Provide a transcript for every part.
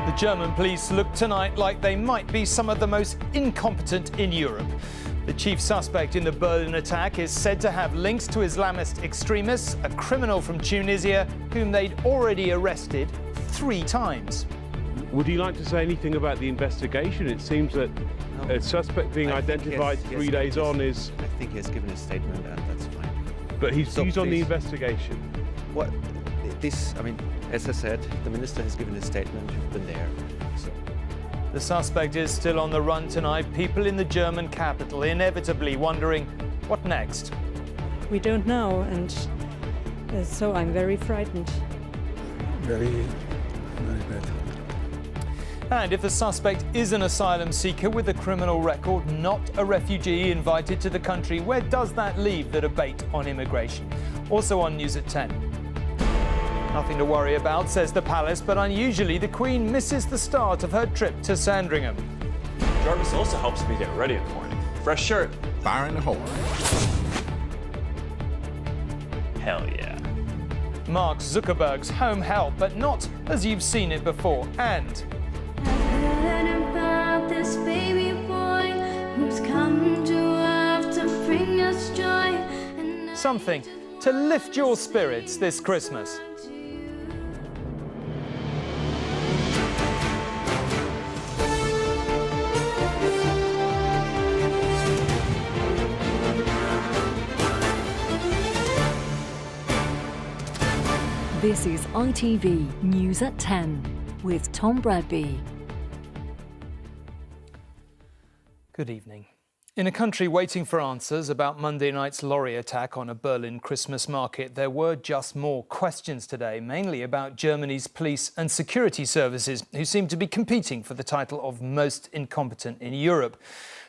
The German police look tonight like they might be some of the most incompetent in Europe. The chief suspect in the Berlin attack is said to have links to Islamist extremists, a criminal from Tunisia whom they'd already arrested 3 times. Would you like to say anything about the investigation? It seems that a suspect being identified 3 days on is... I think he has given a statement and that's fine. But he's on the investigation. What this, I mean, as I said, the minister has given a statement, you've been there. So. The suspect is still on the run tonight. People in the German capital inevitably wondering what next. We don't know, and so I'm very frightened. Very bad. And if the suspect is an asylum seeker with a criminal record, not a refugee invited to the country, where does that leave the debate on immigration? Also on News at 10. Nothing to worry about, says the palace, but unusually the Queen misses the start of her trip to Sandringham. Jarvis also helps me get ready in the morning. Fresh shirt. Fire in the hole. Hell yeah. Mark Zuckerberg's home help, but not as you've seen it before. And about this baby boy who's come to earth to bring us joy. something to lift your spirits this Christmas. This is ITV News at 10 with Tom Bradby. Good evening. In a country waiting for answers about Monday night's lorry attack on a Berlin Christmas market, there were just more questions today, mainly about Germany's police and security services, who seem to be competing for the title of most incompetent in Europe.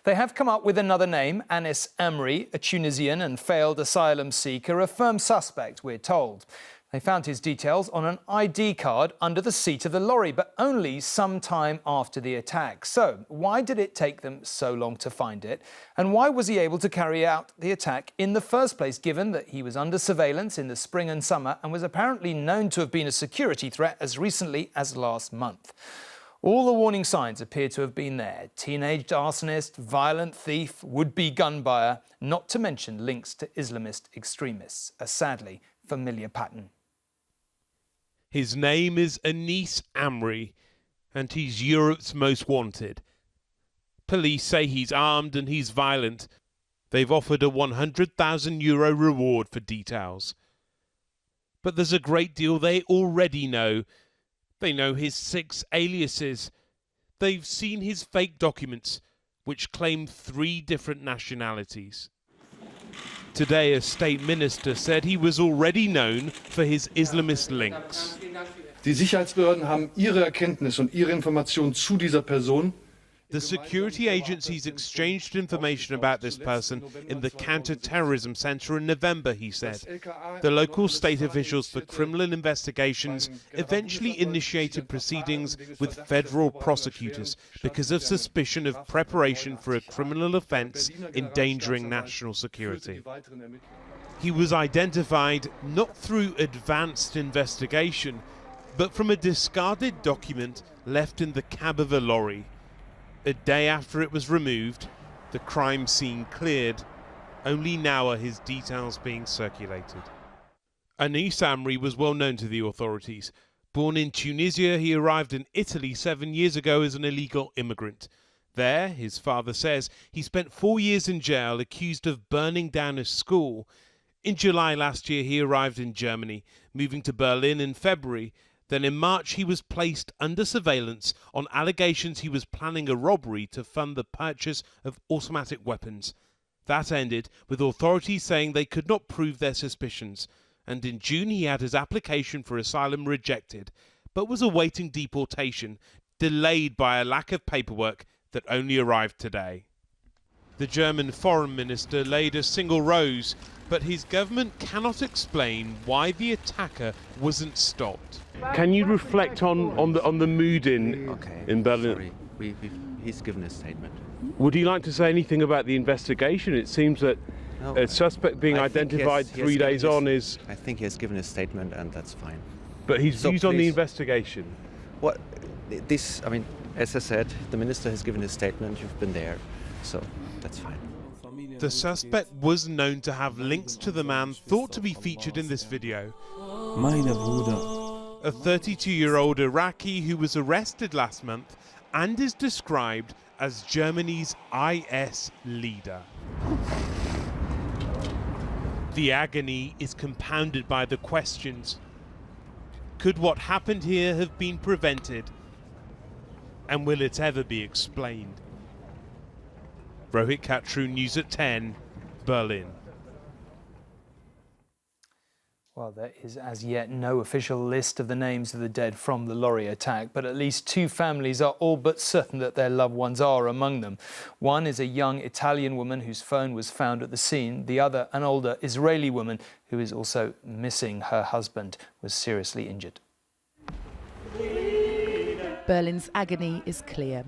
They have come up with another name, Anis Amri, a Tunisian and failed asylum seeker, a firm suspect, we're told. They found his details on an ID card under the seat of the lorry, but only some time after the attack. So, why did it take them so long to find it? And why was he able to carry out the attack in the first place, given that he was under surveillance in the spring and summer and was apparently known to have been a security threat as recently as last month? All the warning signs appear to have been there. Teenage arsonist, violent thief, would-be gun buyer, not to mention links to Islamist extremists. A sadly familiar pattern. His name is Anis Amri, and he's Europe's most wanted. Police say he's armed and he's violent. They've offered a €100,000 reward for details. But there's a great deal they already know. They know his 6 aliases. They've seen his fake documents, which claim 3 different nationalities. Today, a state minister said he was already known for his Islamist links. Die Sicherheitsbehörden haben ihre Erkenntnis und ihre Information zu dieser Person. The security agencies exchanged information about this person in the counter-terrorism centre in November, he said. The local state officials for criminal investigations eventually initiated proceedings with federal prosecutors because of suspicion of preparation for a criminal offence endangering national security. He was identified not through advanced investigation, but from a discarded document left in the cab of a lorry. A day after it was removed, the crime scene cleared. Only now are his details being circulated. Anis Amri was well known to the authorities. Born in Tunisia, he arrived in Italy 7 years ago as an illegal immigrant. There, his father says, he spent 4 years in jail accused of burning down a school. In July last year, he arrived in Germany, moving to Berlin in February. Then in March, he was placed under surveillance on allegations he was planning a robbery to fund the purchase of automatic weapons. That ended with authorities saying they could not prove their suspicions. And in June, he had his application for asylum rejected, but was awaiting deportation, delayed by a lack of paperwork that only arrived today. The German foreign minister laid a single rose, but his government cannot explain why the attacker wasn't stopped. Can you reflect on the mood in Berlin? Sorry, he's given a statement. Would you like to say anything about the investigation? It seems that a suspect being identified 3 days on is... I think he has given a statement and that's fine. But he's on the investigation. What This, I mean, as I said, the minister has given his statement. You've been there, so that's fine. The suspect was known to have links to the man thought to be featured in this video. A 32-year-old Iraqi who was arrested last month and is described as Germany's IS leader. The agony is compounded by the questions. Could what happened here have been prevented? And will it ever be explained? Rohit Katru, News at 10, Berlin. Well, there is as yet no official list of the names of the dead from the lorry attack, but at least 2 families are all but certain that their loved ones are among them. One is a young Italian woman whose phone was found at the scene. The other, an older Israeli woman who is also missing. Her husband was seriously injured. Berlin's agony is clear.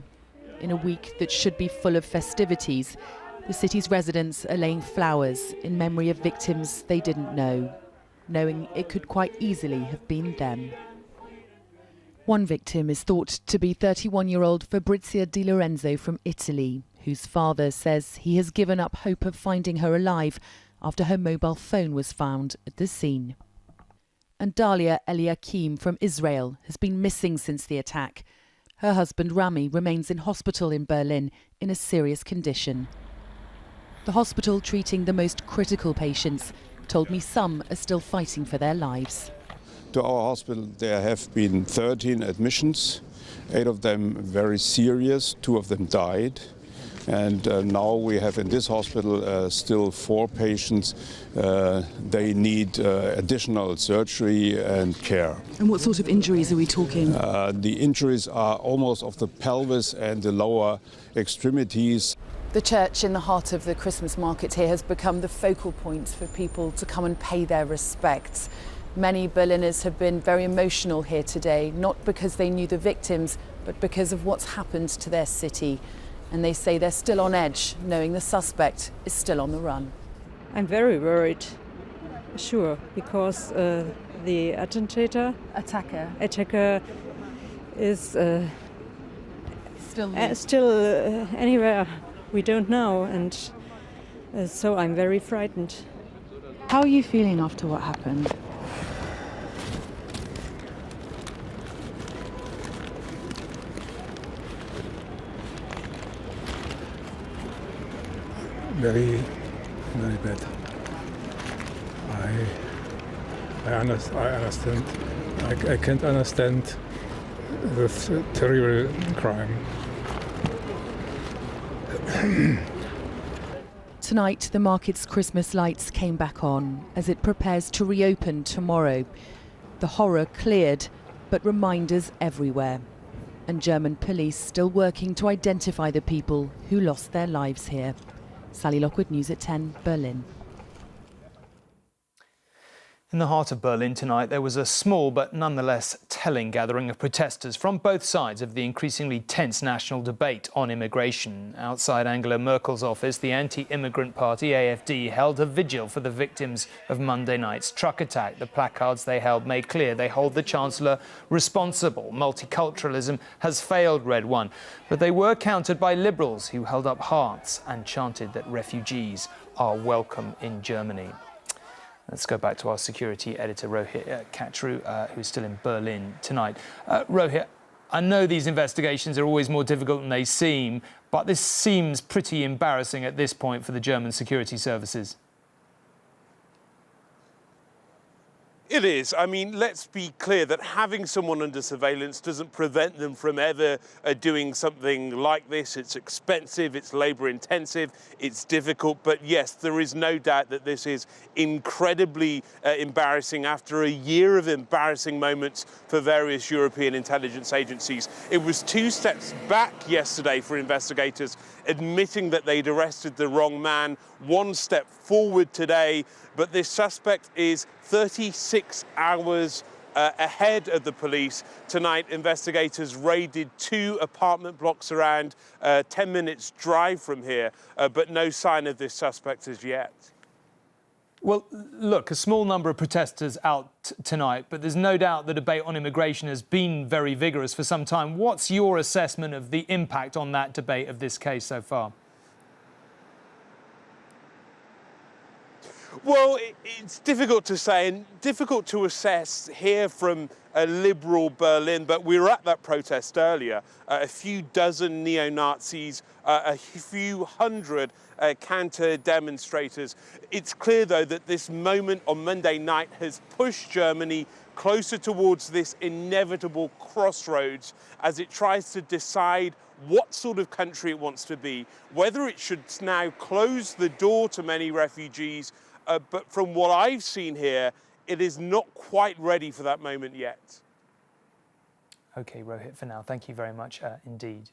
In a week that should be full of festivities, the city's residents are laying flowers in memory of victims they didn't know, knowing it could quite easily have been them. One victim is thought to be 31-year-old Fabrizia Di Lorenzo from Italy, whose father says he has given up hope of finding her alive after her mobile phone was found at the scene. And Dalia Eliakim from Israel has been missing since the attack. Her husband Rami remains in hospital in Berlin in a serious condition. The hospital treating the most critical patients told me some are still fighting for their lives. To our hospital there have been 13 admissions, 8 of them very serious, 2 of them died. And now we have in this hospital still 4 patients. They need additional surgery and care. And what sort of injuries are we talking? The injuries are almost of the pelvis and the lower extremities. The church in the heart of the Christmas market here has become the focal point for people to come and pay their respects. Many Berliners have been very emotional here today, not because they knew the victims, but because of what's happened to their city. And they say they're still on edge, knowing the suspect is still on the run. I'm very worried, sure, because the attacker is still anywhere. We don't know, and so I'm very frightened. How are you feeling after what happened? Very, very bad. I understand. I can't understand this terrible crime. Tonight, the market's Christmas lights came back on as it prepares to reopen tomorrow. The horror cleared, but reminders everywhere. And German police still working to identify the people who lost their lives here. Sally Lockwood, News at 10, Berlin. In the heart of Berlin tonight, there was a small but nonetheless telling gathering of protesters from both sides of the increasingly tense national debate on immigration. Outside Angela Merkel's office, the anti-immigrant party, AfD, held a vigil for the victims of Monday night's truck attack. The placards they held made clear they hold the Chancellor responsible. Multiculturalism has failed, read one. But they were countered by liberals who held up hearts and chanted that refugees are welcome in Germany. Let's go back to our security editor, Rohit Katru, who's still in Berlin tonight. Rohit, I know these investigations are always more difficult than they seem, but this seems pretty embarrassing at this point for the German security services. It is. I mean, let's be clear that having someone under surveillance doesn't prevent them from ever doing something like this. It's expensive, it's labour intensive, it's difficult. But yes, there is no doubt that this is incredibly embarrassing after a year of embarrassing moments for various European intelligence agencies. It was 2 steps back yesterday for investigators, admitting that they'd arrested the wrong man, 1 step forward today. But this suspect is 36 hours ahead of the police. Tonight, investigators raided 2 apartment blocks around 10 minutes drive from here, but no sign of this suspect as yet. Well, look, a small number of protesters out tonight, but there's no doubt the debate on immigration has been very vigorous for some time. What's your assessment of the impact on that debate of this case so far? Well, it's difficult to say and difficult to assess here from a liberal Berlin, but we were at that protest earlier. A few dozen neo-Nazis, a few hundred counter demonstrators. It's clear, though, that this moment on Monday night has pushed Germany closer towards this inevitable crossroads as it tries to decide what sort of country it wants to be, whether it should now close the door to many refugees. But from what I've seen here, it is not quite ready for that moment yet. OK, Rohit, for now. Thank you very much indeed.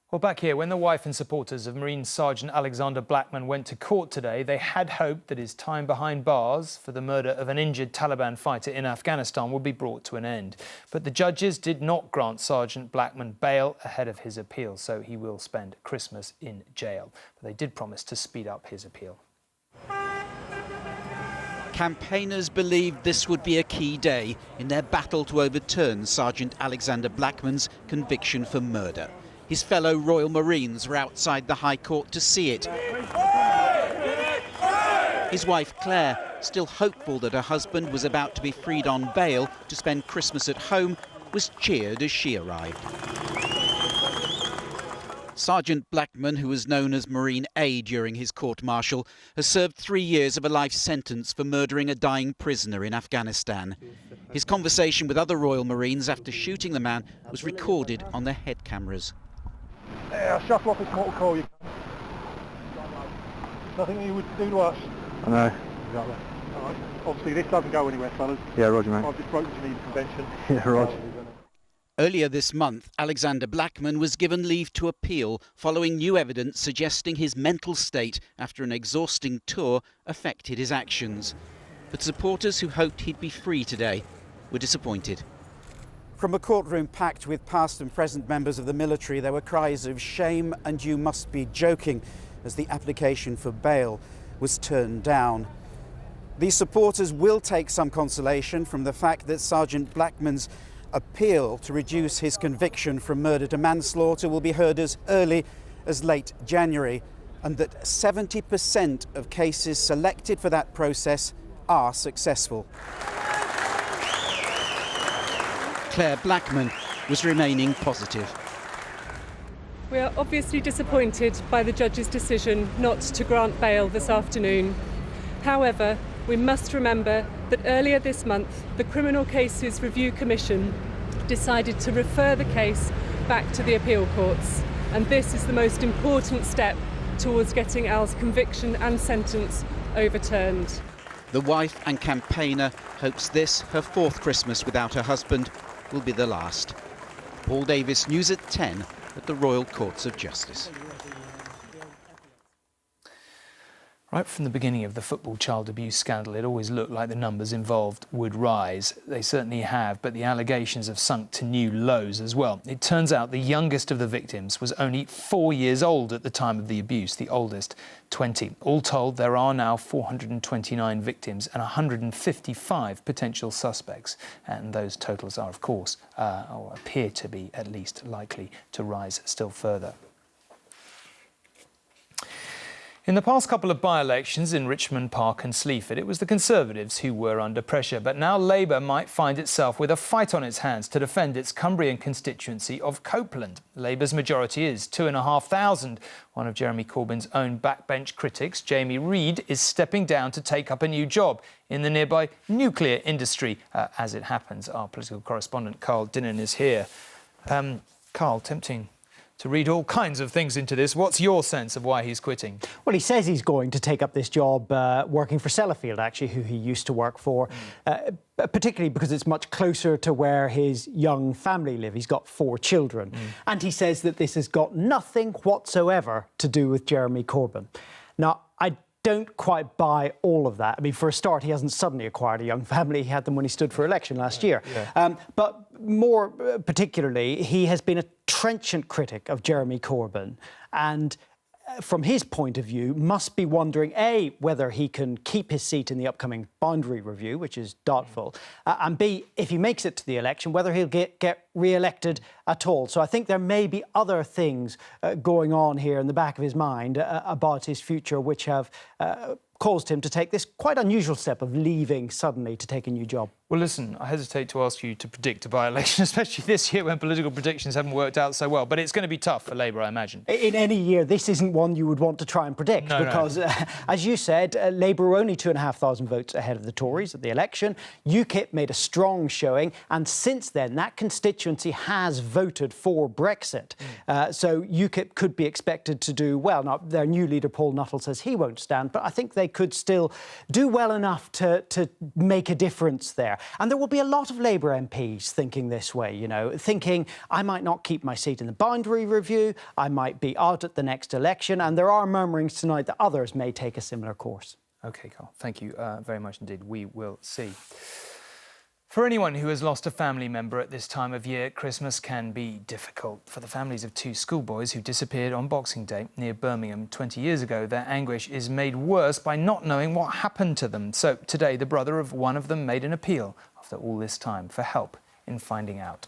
Well, back here, when the wife and supporters of Marine Sergeant Alexander Blackman went to court today, they had hoped that his time behind bars for the murder of an injured Taliban fighter in Afghanistan would be brought to an end. But the judges did not grant Sergeant Blackman bail ahead of his appeal, so he will spend Christmas in jail. But they did promise to speed up his appeal. Campaigners believed this would be a key day in their battle to overturn Sergeant Alexander Blackman's conviction for murder. His fellow Royal Marines were outside the High Court to see it. His wife Claire, still hopeful that her husband was about to be freed on bail to spend Christmas at home, was cheered as she arrived. Sergeant Blackman, who was known as Marine A during his court-martial, has served 3 years of a life sentence for murdering a dying prisoner in Afghanistan. His conversation with other Royal Marines after shooting the man was recorded on their head cameras. I shot off his motor car. Nothing you would do to us. I know. Exactly. All right. Obviously this doesn't go anywhere, fellas. Yeah, roger, mate. I've just broken Geneva Convention. Yeah, roger. Earlier this month, Alexander Blackman was given leave to appeal following new evidence suggesting his mental state after an exhausting tour affected his actions. But supporters who hoped he'd be free today were disappointed. From a courtroom packed with past and present members of the military, there were cries of shame and you must be joking as the application for bail was turned down. These supporters will take some consolation from the fact that Sergeant Blackman's appeal to reduce his conviction from murder to manslaughter will be heard as early as late January, and that 70% of cases selected for that process are successful. Claire Blackman was remaining positive. We are obviously disappointed by the judge's decision not to grant bail this afternoon. However, we must remember that earlier this month, the Criminal Cases Review Commission decided to refer the case back to the appeal courts. And this is the most important step towards getting Al's conviction and sentence overturned. The wife and campaigner hopes this, her fourth Christmas without her husband, will be the last. Paul Davis, News at 10 at the Royal Courts of Justice. Right from the beginning of the football child abuse scandal, it always looked like the numbers involved would rise. They certainly have, but the allegations have sunk to new lows as well. It turns out the youngest of the victims was only 4 years old at the time of the abuse, the oldest 20. All told, there are now 429 victims and 155 potential suspects. And those totals are, of course, or appear to be at least likely to rise still further. In the past couple of by-elections in Richmond Park and Sleaford, it was the Conservatives who were under pressure. But now Labour might find itself with a fight on its hands to defend its Cumbrian constituency of Copeland. Labour's majority is 2,500. One of Jeremy Corbyn's own backbench critics, Jamie Reid, is stepping down to take up a new job in the nearby nuclear industry. As it happens, our political correspondent Carl Dinnan is here. Carl, tempting to read all kinds of things into this. What's your sense of why he's quitting? Well, he says he's going to take up this job working for Sellafield, actually, who he used to work for, particularly because it's much closer to where his young family live. He's got 4 children. And he says that this has got nothing whatsoever to do with Jeremy Corbyn. Now, I don't quite buy all of that. I mean, for a start, he hasn't suddenly acquired a young family. He had them when he stood for election last year. But more particularly, he has been a trenchant critic of Jeremy Corbyn. And from his point of view, must be wondering, A, whether he can keep his seat in the upcoming boundary review, which is doubtful, and B, if he makes it to the election, whether he'll get re-elected at all. So I think there may be other things going on here in the back of his mind about his future, which have caused him to take this quite unusual step of leaving suddenly to take a new job. Well, listen, I hesitate to ask you to predict a by-election, especially this year when political predictions haven't worked out so well. But it's going to be tough for Labour, I imagine. In any year, this isn't one you would want to try and predict because, as you said, Labour were only 2,500 votes ahead of the Tories at the election. UKIP made a strong showing, and since then, that constituency has voted for Brexit. So UKIP could be expected to do well. Now, their new leader, Paul Nuttall, says he won't stand, but I think they could still do well enough to make a difference there. And there will be a lot of Labour MPs thinking this way, you know, thinking I might not keep my seat in the boundary review, I might be out at the next election, and there are murmurings tonight that others may take a similar course. OK, Carl, thank you very much indeed. We will see. For anyone who has lost a family member at this time of year, Christmas can be difficult. For the families of two schoolboys who disappeared on Boxing Day near Birmingham 20 years ago, their anguish is made worse by not knowing what happened to them. So today, the brother of one of them made an appeal after all this time for help in finding out.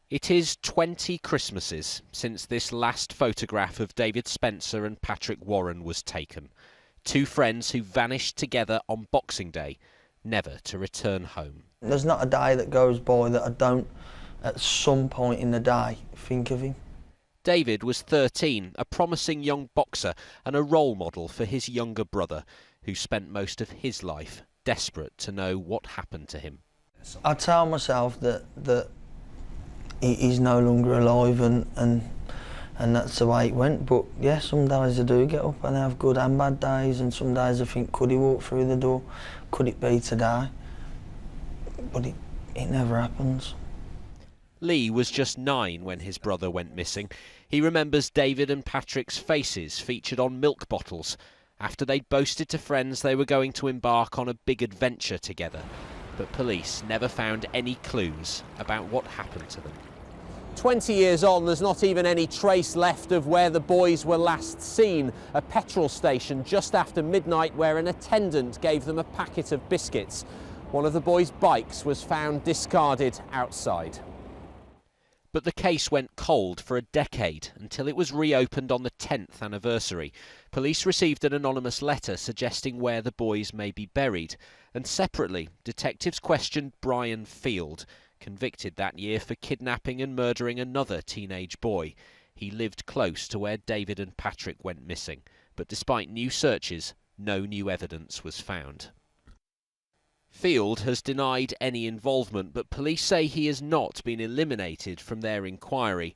It is 20 Christmases since this last photograph of David Spencer and Patrick Warren was taken. Two friends who vanished together on Boxing Day, never to return home. There's not a day that goes by that I don't, at some point in the day, think of him. David was 13, a promising young boxer and a role model for his younger brother, who spent most of his life desperate to know what happened to him. I tell myself that he's no longer alive and that's the way it went. But yeah, some days I do get up and have good and bad days, and some days I think, could he walk through the door? Could it be today? But it never happens. Lee was just 9 when his brother went missing. He remembers David and Patrick's faces featured on milk bottles after they'd boasted to friends they were going to embark on a big adventure together. But police never found any clues about what happened to them. 20 years on, there's not even any trace left of where the boys were last seen. A petrol station just after midnight where an attendant gave them a packet of biscuits. One of the boys' bikes was found discarded outside. But the case went cold for a decade until it was reopened on the 10th anniversary. Police received an anonymous letter suggesting where the boys may be buried. And separately, detectives questioned Brian Field, convicted that year for kidnapping and murdering another teenage boy. He lived close to where David and Patrick went missing, but despite new searches, no new evidence was found. Field has denied any involvement, but police say he has not been eliminated from their inquiry.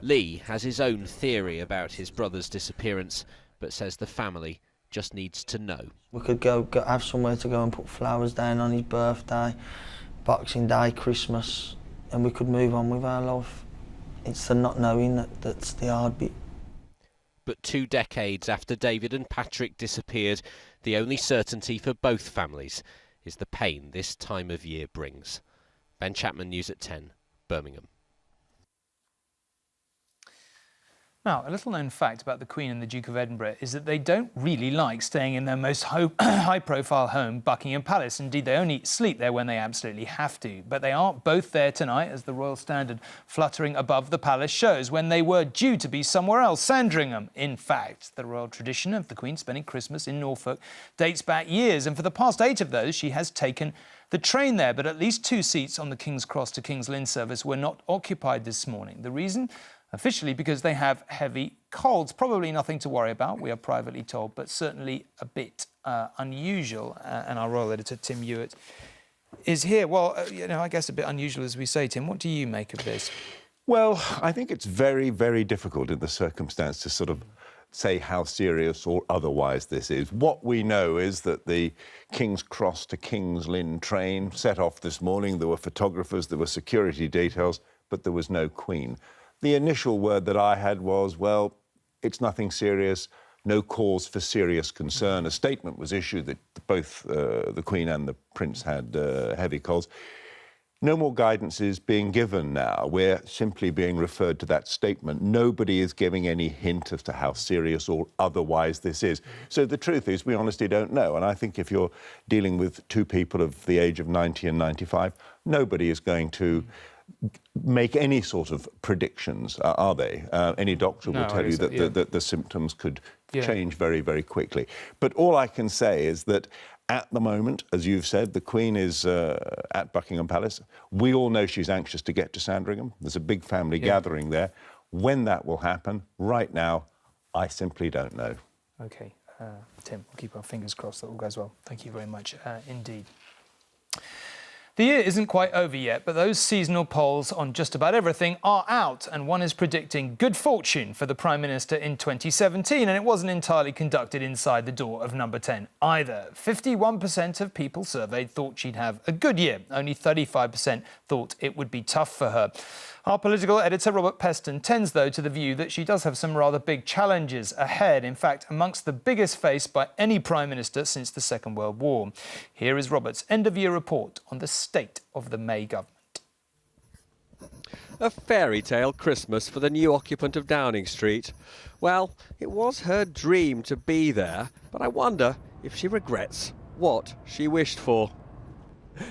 Lee has his own theory about his brother's disappearance, but says the family just needs to know. We could go have somewhere to go and put flowers down on his birthday, Boxing Day, Christmas, and we could move on with our life. It's the not knowing that's the hard bit. But 2 decades after David and Patrick disappeared, the only certainty for both families is the pain this time of year brings. Ben Chapman, News at 10, Birmingham. Now, a little-known fact about the Queen and the Duke of Edinburgh is that they don't really like staying in their most high-profile home, Buckingham Palace. Indeed, they only sleep there when they absolutely have to. But they are both there tonight, as the royal standard fluttering above the palace shows, when they were due to be somewhere else, Sandringham. In fact, the royal tradition of the Queen spending Christmas in Norfolk dates back years, and for the past 8 of those, she has taken the train there. But at least 2 seats on the King's Cross to King's Lynn service were not occupied this morning. The reason? Officially because they have heavy colds. Probably nothing to worry about, we are privately told, but certainly a bit unusual. And our royal editor, Tim Hewitt, is here. Well, I guess a bit unusual, as we say, Tim. What do you make of this? Well, I think it's very, very difficult in the circumstance to sort of say how serious or otherwise this is. What we know is that the King's Cross to King's Lynn train set off this morning. There were photographers, there were security details, but there was no Queen. The initial word that I had was, well, it's nothing serious, no cause for serious concern. A statement was issued that both the Queen and the Prince had heavy colds. No more guidance is being given now. We're simply being referred to that statement. Nobody is giving any hint as to how serious or otherwise this is. So the truth is, we honestly don't know. And I think if you're dealing with two people of the age of 90 and 95, nobody is going to make any sort of predictions, are they? Any doctor will tell you that the symptoms could change very, very quickly. But all I can say is that at the moment, as you've said, the Queen is at Buckingham Palace. We all know she's anxious to get to Sandringham. There's a big family gathering there. When that will happen, right now, I simply don't know. OK. Tim, we'll keep our fingers crossed that all goes well. Thank you very much indeed. The year isn't quite over yet, but those seasonal polls on just about everything are out, and one is predicting good fortune for the Prime Minister in 2017, and it wasn't entirely conducted inside the door of number 10 either. 51% of people surveyed thought she'd have a good year. Only 35% thought it would be tough for her. Our political editor, Robert Peston, tends, though, to the view that she does have some rather big challenges ahead. In fact, amongst the biggest faced by any Prime Minister since the Second World War. Here is Robert's end-of-year report on the state of the May government. A fairy tale Christmas for the new occupant of Downing Street. Well, it was her dream to be there, but I wonder if she regrets what she wished for.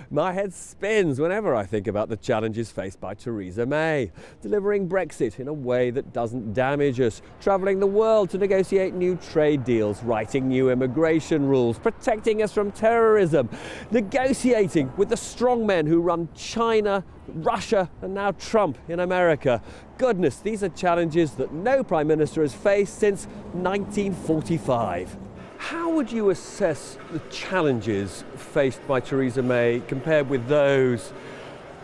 My head spins whenever I think about the challenges faced by Theresa May. Delivering Brexit in a way that doesn't damage us, travelling the world to negotiate new trade deals, writing new immigration rules, protecting us from terrorism, negotiating with the strongmen who run China, Russia and now Trump in America. Goodness, these are challenges that no Prime Minister has faced since 1945. How would you assess the challenges faced by Theresa May compared with those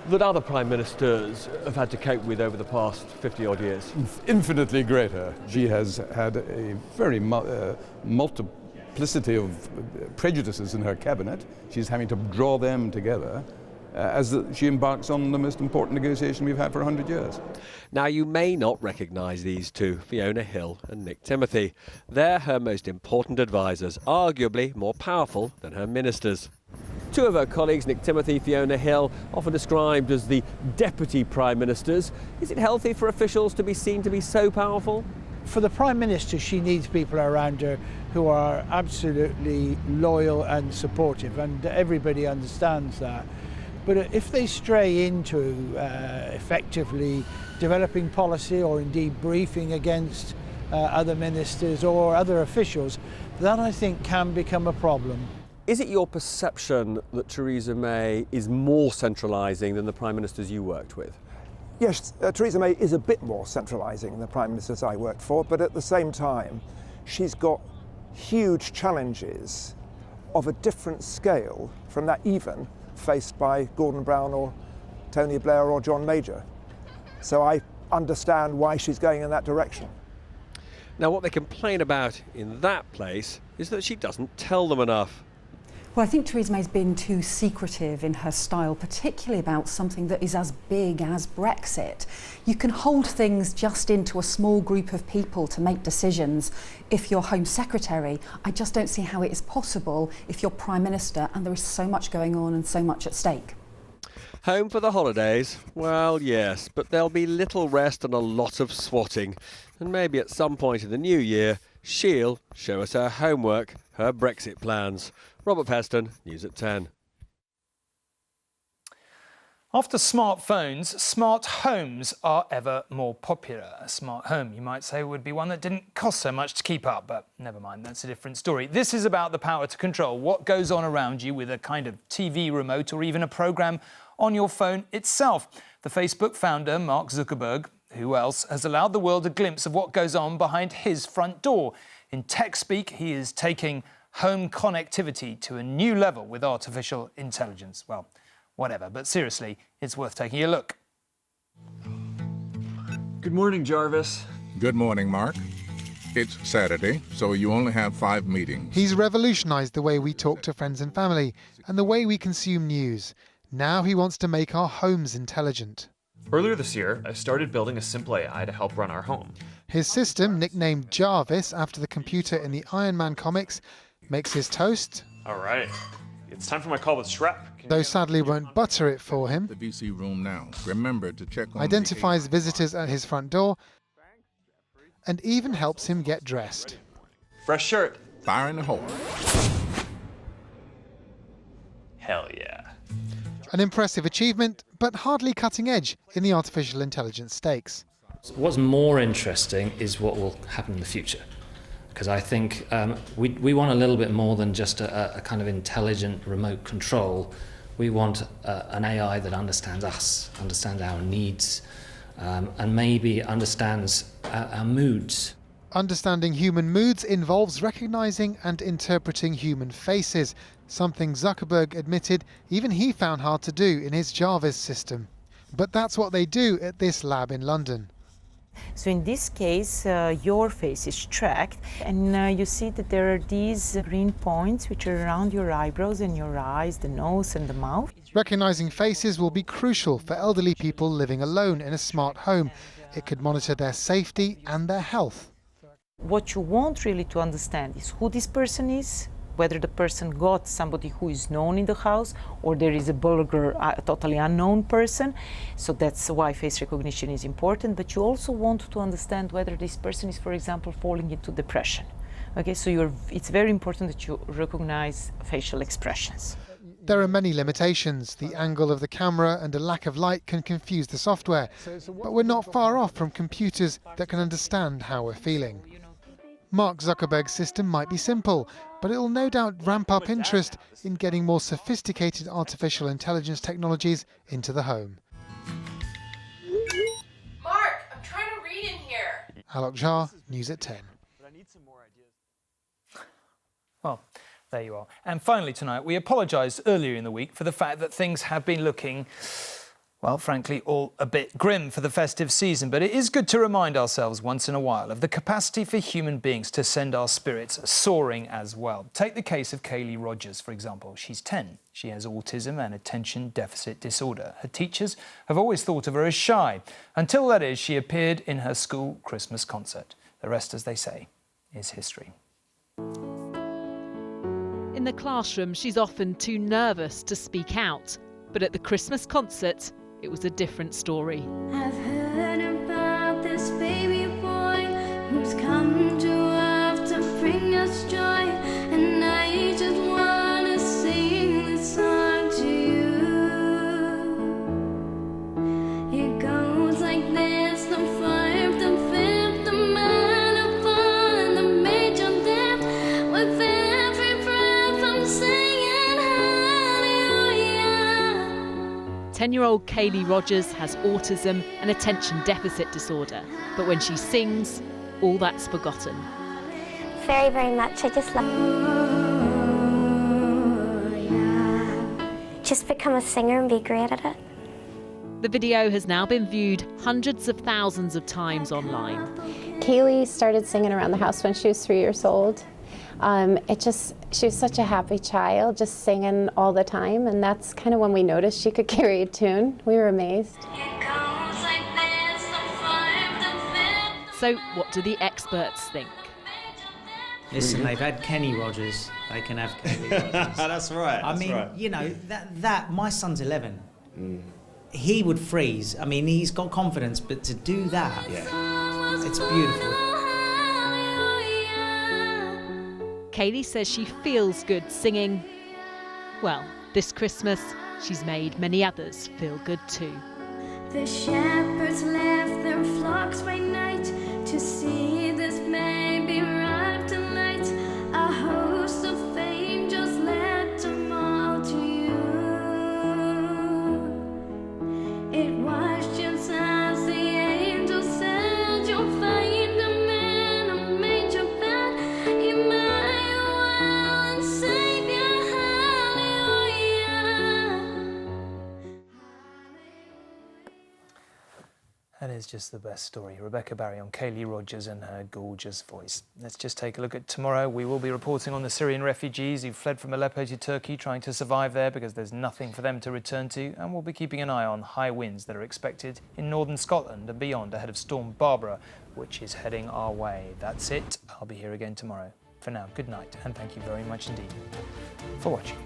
that other Prime Ministers have had to cope with over the past 50-odd years? Infinitely greater. She has had a very multiplicity of prejudices in her cabinet. She's having to draw them together as she embarks on the most important negotiation we've had for 100 years. Now, you may not recognise these two, Fiona Hill and Nick Timothy. They're her most important advisers, arguably more powerful than her ministers. Two of her colleagues, Nick Timothy, Fiona Hill, often described as the deputy prime ministers. Is it healthy for officials to be seen to be so powerful? For the Prime Minister, she needs people around her who are absolutely loyal and supportive, and everybody understands that. But if they stray into effectively developing policy or indeed briefing against other ministers or other officials, that I think can become a problem. Is it your perception that Theresa May is more centralising than the Prime Ministers you worked with? Yes, Theresa May is a bit more centralising than the Prime Ministers I worked for, but at the same time, she's got huge challenges of a different scale from that even faced by Gordon Brown or Tony Blair or John Major. So I understand why she's going in that direction. Now, what they complain about in that place is that she doesn't tell them enough. Well, I think Theresa May's been too secretive in her style, particularly about something that is as big as Brexit. You can hold things just into a small group of people to make decisions if you're Home Secretary. I just don't see how it is possible if you're Prime Minister and there is so much going on and so much at stake. Home for the holidays? Well, yes, but there'll be little rest and a lot of swatting. And maybe at some point in the new year, she'll show us her homework, her Brexit plans. Robert Peston, News at 10. After smartphones, smart homes are ever more popular. A smart home, you might say, would be one that didn't cost so much to keep up, but never mind, that's a different story. This is about the power to control what goes on around you with a kind of TV remote or even a programme on your phone itself. The Facebook founder, Mark Zuckerberg, who else, has allowed the world a glimpse of what goes on behind his front door. In tech speak, he is taking home connectivity to a new level with artificial intelligence. Well, whatever, but seriously, it's worth taking a look. Good morning, Jarvis. Good morning, Mark. It's Saturday, so you only have 5 meetings. He's revolutionised the way we talk to friends and family and the way we consume news. Now he wants to make our homes intelligent. Earlier this year, I started building a simple AI to help run our home. His system, nicknamed Jarvis after the computer in the Iron Man comics, makes his toast. All right, it's time for my call with Shrek. Can though sadly won't butter it for him, The VC room now. Remember to check on identifies visitors at his front door, and even helps him get dressed. Fresh shirt. Fire in the hole. Hell yeah. An impressive achievement, but hardly cutting edge in the artificial intelligence stakes. What's more interesting is what will happen in the future. Because I think we want a little bit more than just a kind of intelligent remote control. We want an AI that understands us, understands our needs, and maybe understands our moods. Understanding human moods involves recognizing and interpreting human faces, something Zuckerberg admitted even he found hard to do in his Jarvis system. But that's what they do at this lab in London. So in this case, your face is tracked, and you see that there are these green points which are around your eyebrows and your eyes, the nose and the mouth. Recognizing faces will be crucial for elderly people living alone in a smart home. It could monitor their safety and their health. What you want really to understand is who this person is, whether the person got somebody who is known in the house or there is a burglar, a totally unknown person. So that's why face recognition is important. But you also want to understand whether this person is, for example, falling into depression. Okay, so it's very important that you recognize facial expressions. There are many limitations. The angle of the camera and a lack of light can confuse the software. But we're not far off from computers that can understand how we're feeling. Mark Zuckerberg's system might be simple, but it will no doubt ramp up interest in getting more sophisticated artificial intelligence technologies into the home. Mark, I'm trying to read in here. Alok Jha, News at 10. Well, there you are. And finally tonight, we apologised earlier in the week for the fact that things have been looking, well, frankly, all a bit grim for the festive season. But it is good to remind ourselves once in a while of the capacity for human beings to send our spirits soaring as well. Take the case of Kaylee Rogers, for example. She's 10. She has autism and attention deficit disorder. Her teachers have always thought of her as shy, until that is, she appeared in her school Christmas concert. The rest, as they say, is history. In the classroom, she's often too nervous to speak out. But at the Christmas concert, it was a different story. I've heard about this baby boy who's come to earth to bring us joy, and I just want to sing this song to you. It goes like this: the 5, the 5th, the minor 4, the major death. With every breath I'm singing hallelujah. 10-year-old Kaylee Rogers has autism and attention deficit disorder. But when she sings, all that's forgotten. Very, very much. I just love just become a singer and be great at it. The video has now been viewed hundreds of thousands of times online. Kaylee started singing around the house when she was 3 years old. She was such a happy child, just singing all the time, and that's kind of when we noticed she could carry a tune. We were amazed. So what do the experts think? Listen, they've had Kenny Rogers, they can have Kaylee Rogers. That's right. I mean, you know, that my son's 11. He would freeze. I mean, he's got confidence, but to do that, it's beautiful. Kaylee says she feels good singing. Well, this Christmas, she's made many others feel good too. The shepherds left their flocks by night to see this baby arrive tonight. A host of angels led them all to you. It was just as the angel said, you'll find him in a manger bed. Emmanuel and Savior, hallelujah. That is just the best story. Rebecca Barry on Kaylee Rogers and her gorgeous voice. Let's just take a look at tomorrow. We will be reporting on the Syrian refugees who fled from Aleppo to Turkey, trying to survive there because there's nothing for them to return to. And we'll be keeping an eye on high winds that are expected in northern Scotland and beyond ahead of Storm Barbara, which is heading our way. That's it. I'll be here again tomorrow. For now, good night, and thank you very much indeed for watching.